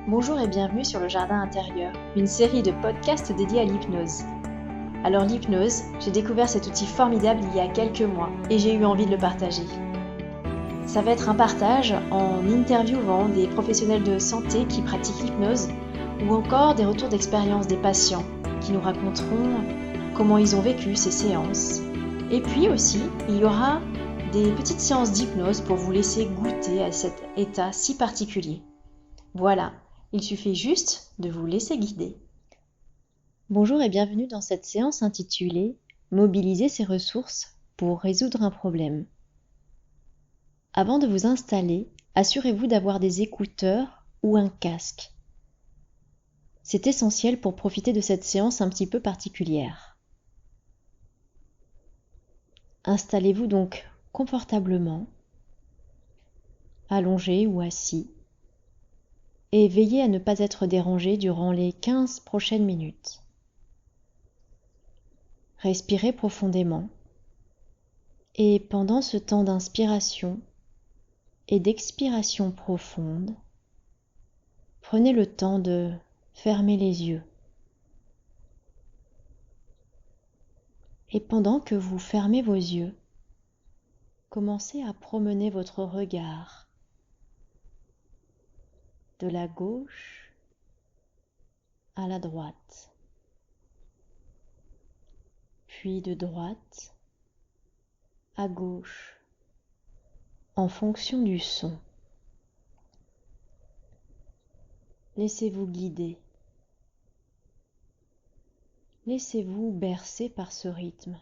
Bonjour et bienvenue sur le Jardin intérieur, une série de podcasts dédiés à l'hypnose. Alors l'hypnose, j'ai découvert cet outil formidable il y a quelques mois et j'ai eu envie de le partager. Ça va être un partage en interviewant des professionnels de santé qui pratiquent l'hypnose ou encore des retours d'expérience des patients qui nous raconteront comment ils ont vécu ces séances. Et puis aussi, il y aura des petites séances d'hypnose pour vous laisser goûter à cet état si particulier. Voilà, il suffit juste de vous laisser guider. Bonjour et bienvenue dans cette séance intitulée « Mobiliser ses ressources pour résoudre un problème ». Avant de vous installer, assurez-vous d'avoir des écouteurs ou un casque. C'est essentiel pour profiter de cette séance un petit peu particulière. Installez-vous donc confortablement, allongé ou assis, et veillez à ne pas être dérangé durant les 15 prochaines minutes. Respirez profondément et pendant ce temps d'inspiration et d'expiration profonde, prenez le temps de fermer les yeux. Et pendant que vous fermez vos yeux, commencez à promener votre regard de la gauche à la droite, puis de droite à gauche, en fonction du son. Laissez-vous guider. Laissez-vous bercer par ce rythme.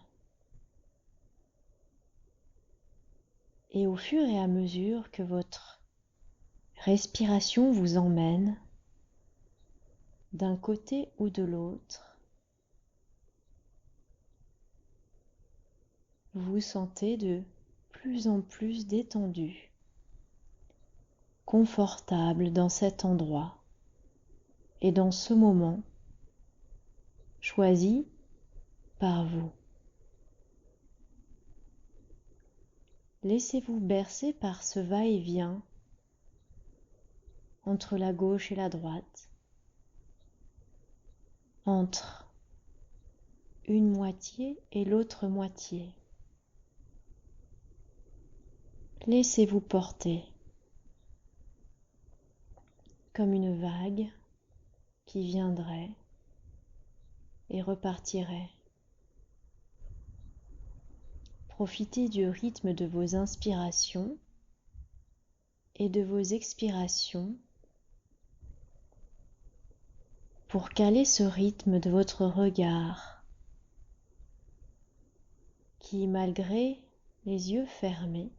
Et au fur et à mesure que votre respiration vous emmène d'un côté ou de l'autre, vous vous sentez de plus en plus détendu, confortable dans cet endroit et dans ce moment choisi par vous. Laissez-vous bercer par ce va-et-vient entre la gauche et la droite, entre une moitié et l'autre moitié. Laissez-vous porter comme une vague qui viendrait et repartirait. Profitez du rythme de vos inspirations et de vos expirations pour caler ce rythme de votre regard qui, malgré les yeux fermés,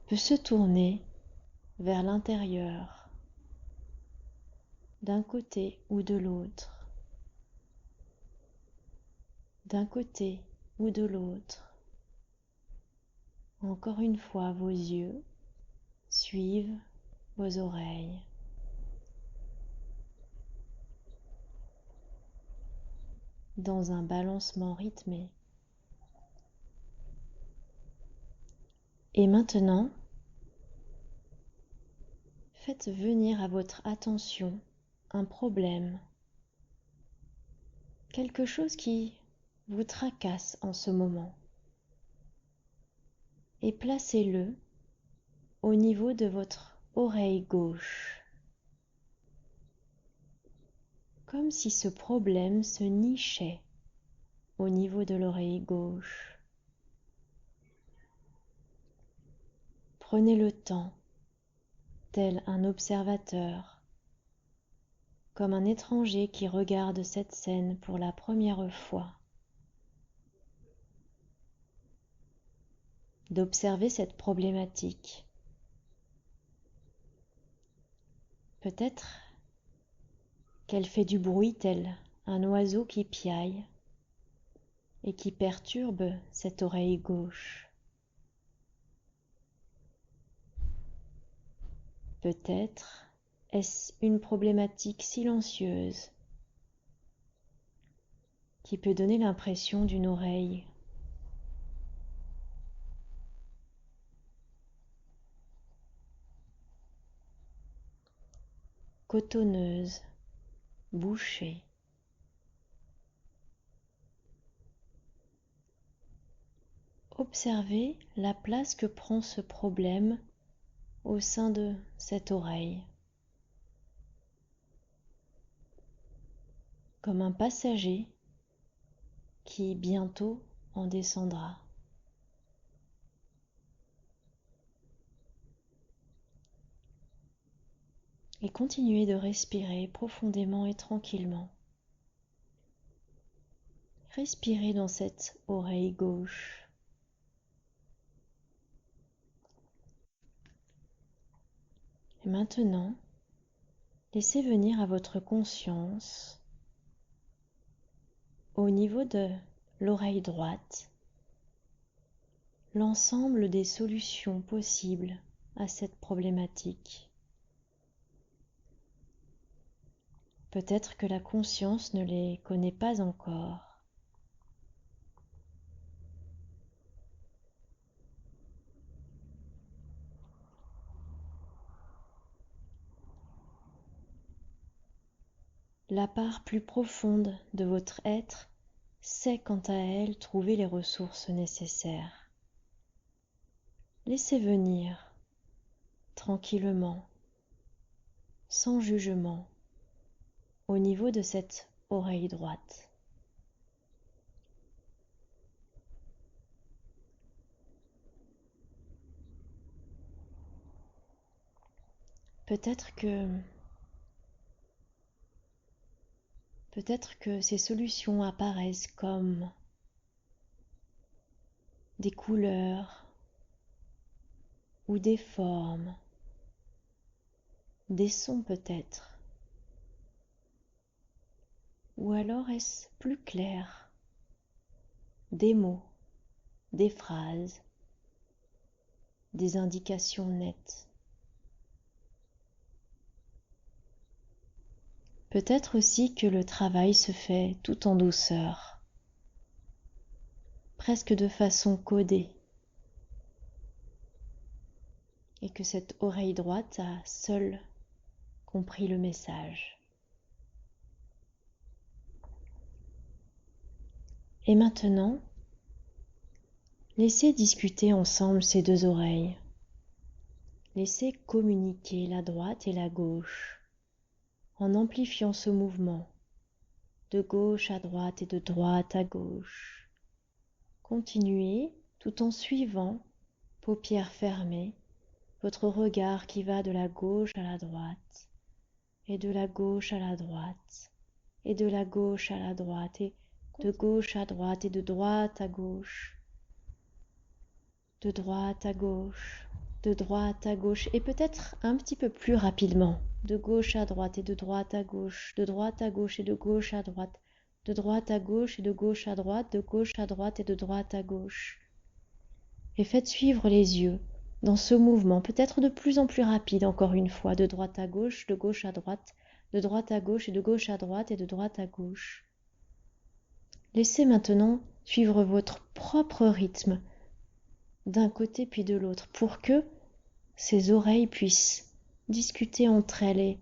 peut se tourner vers l'intérieur, d'un côté ou de l'autre, d'un côté ou de l'autre. Encore une fois, vos yeux suivent vos oreilles. Dans un balancement rythmé. Et maintenant, faites venir à votre attention un problème, quelque chose qui vous tracasse en ce moment, et placez-le au niveau de votre oreille gauche, comme si ce problème se nichait au niveau de l'oreille gauche. Prenez le temps, tel un observateur, comme un étranger qui regarde cette scène pour la première fois, d'observer cette problématique. Peut-être qu'elle fait du bruit tel un oiseau qui piaille et qui perturbe cette oreille gauche. Peut-être est-ce une problématique silencieuse qui peut donner l'impression d'une oreille. cotonneuse, bouchée. Observez la place que prend ce problème au sein de cette oreille, comme un passager qui bientôt en descendra. Et continuez de respirer profondément et tranquillement. Respirez dans cette oreille gauche. Et maintenant, laissez venir à votre conscience, au niveau de l'oreille droite, l'ensemble des solutions possibles à cette problématique. Peut-être que la conscience ne les connaît pas encore. La part plus profonde de votre être sait quant à elle trouver les ressources nécessaires. Laissez venir, tranquillement, sans jugement, au niveau de cette oreille droite. Peut-être que ces solutions apparaissent comme des couleurs ou des formes, des sons peut-être. Ou alors est-ce plus clair, des mots, des phrases, des indications nettes. Peut-être aussi que le travail se fait tout en douceur, presque de façon codée, et que cette oreille droite a seule compris le message. Et maintenant, laissez discuter ensemble ces deux oreilles. Laissez communiquer la droite et la gauche, en amplifiant ce mouvement, de gauche à droite et de droite à gauche. Continuez tout en suivant, paupières fermées, votre regard qui va de la gauche à la droite, et de la gauche à la droite, et de la gauche à la droite, et de gauche à droite, et de droite à gauche, de droite à gauche, de droite à gauche, et peut-être un petit peu plus rapidement, de gauche à droite, et de droite à gauche, de droite à gauche, et de gauche à droite, de droite à gauche, et de gauche à droite, de gauche à droite, et de droite à gauche. Et faites suivre les yeux dans ce mouvement, peut-être de plus en plus rapide encore une fois, de droite à gauche, de gauche à droite, de droite à gauche et de gauche à droite et de droite à gauche. Laissez maintenant suivre votre propre rythme d'un côté puis de l'autre pour que ces oreilles puissent discuter entre elles et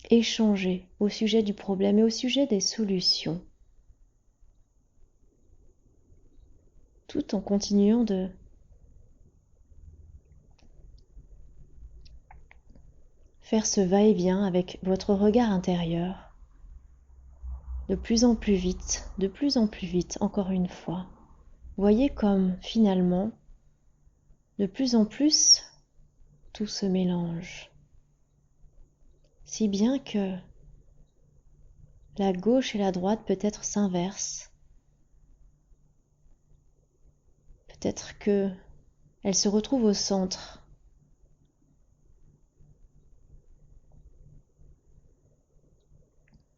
échanger au sujet du problème et au sujet des solutions, tout en continuant de faire ce va-et-vient avec votre regard intérieur, de plus en plus vite, encore une fois. Voyez comme finalement, de plus en plus, tout se mélange. Si bien que la gauche et la droite peut-être s'inversent. Peut-être que elles se retrouvent au centre.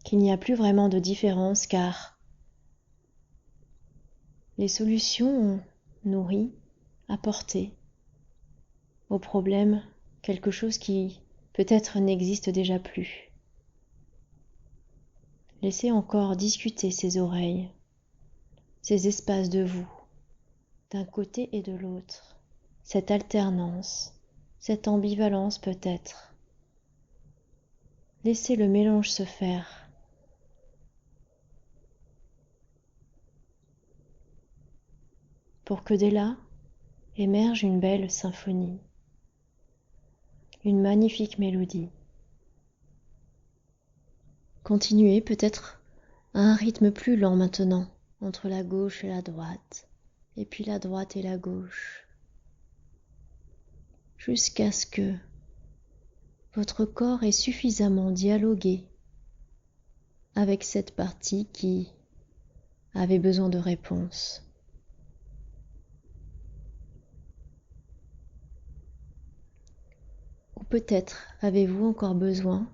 Qu'il n'y a plus vraiment de différence car les solutions ont nourri, apporté au problème quelque chose qui peut-être n'existe déjà plus. Laissez encore discuter ces oreilles, ces espaces de vous, d'un côté et de l'autre, cette alternance, cette ambivalence peut-être. laissez le mélange se faire. Pour que dès là émerge une belle symphonie, une magnifique mélodie. Continuez peut-être à un rythme plus lent maintenant, entre la gauche et la droite, et puis la droite et la gauche, jusqu'à ce que votre corps ait suffisamment dialogué avec cette partie qui avait besoin de réponse. Ou peut-être avez-vous encore besoin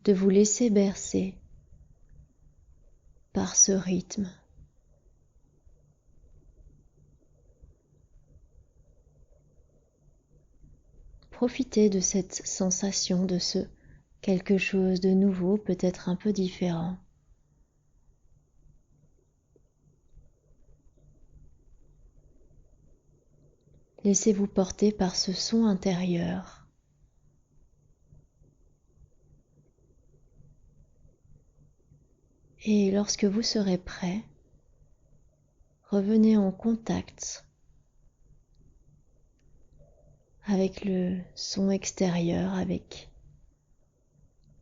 de vous laisser bercer par ce rythme. Profitez de cette sensation, de ce quelque chose de nouveau, peut-être un peu différent. Laissez-vous porter par ce son intérieur. Et lorsque vous serez prêt, revenez en contact avec le son extérieur, avec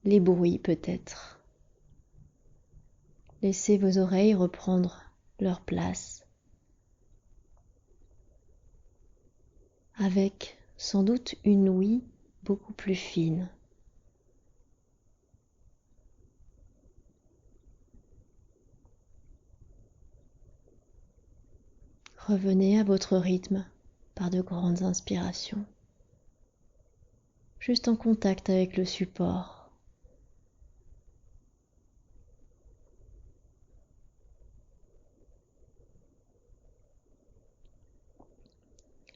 les bruits peut-être. Laissez vos oreilles reprendre leur place, avec sans doute une ouïe beaucoup plus fine. Revenez à votre rythme par de grandes inspirations, juste en contact avec le support.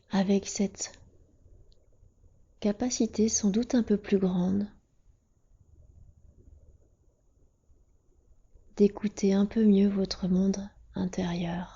Avec cette capacité sans doute un peu plus grande d'écouter un peu mieux votre monde intérieur.